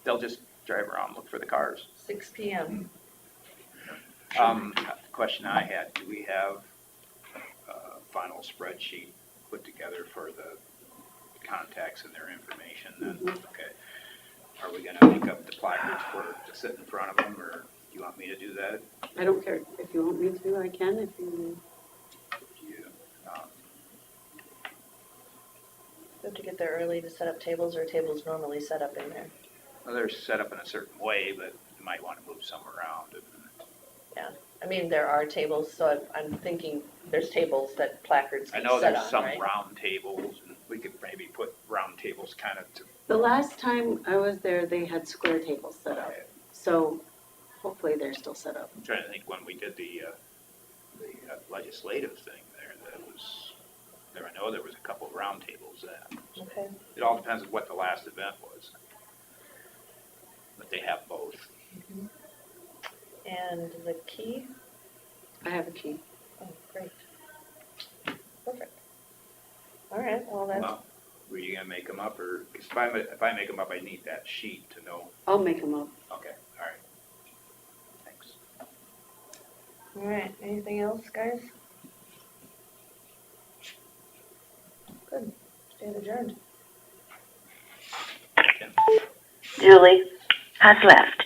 Speaker 3: They'll just drive around, look for the cars.
Speaker 1: 6 p.m.
Speaker 3: Question I had, do we have a final spreadsheet put together for the contacts and their information then? Okay. Are we gonna make up the placards to sit in front of them, or do you want me to do that?
Speaker 6: I don't care. If you want me to, I can. If you,
Speaker 3: You,
Speaker 1: We have to get there early to set up tables, or tables normally set up in there.
Speaker 3: well, they're set up in a certain way, but you might want to move some around.
Speaker 1: I mean, there are tables, so I'm thinking there's tables that placards
Speaker 3: I
Speaker 1: get
Speaker 3: know
Speaker 1: set
Speaker 3: there's
Speaker 1: on,
Speaker 3: some
Speaker 1: right?
Speaker 3: round tables, and we could maybe put round tables kind of to,
Speaker 6: the last time I was there, they had square tables set up. So hopefully they're still set up.
Speaker 3: I'm trying to think when we did the legislative thing there, I know there was a couple of round tables then.
Speaker 1: Okay,
Speaker 3: It all depends on what the last event was. But they have both.
Speaker 1: and the key?
Speaker 6: I have a key.
Speaker 1: Oh, great. Perfect. right, well, that's,
Speaker 3: Well, were you gonna make them up, or, cause if I make them up, I need that sheet to know.
Speaker 6: I'll make them up.
Speaker 3: Okay, all right. Thanks.
Speaker 1: all right, anything else, guys? Good, stand adjourned.
Speaker 7: Julie has left.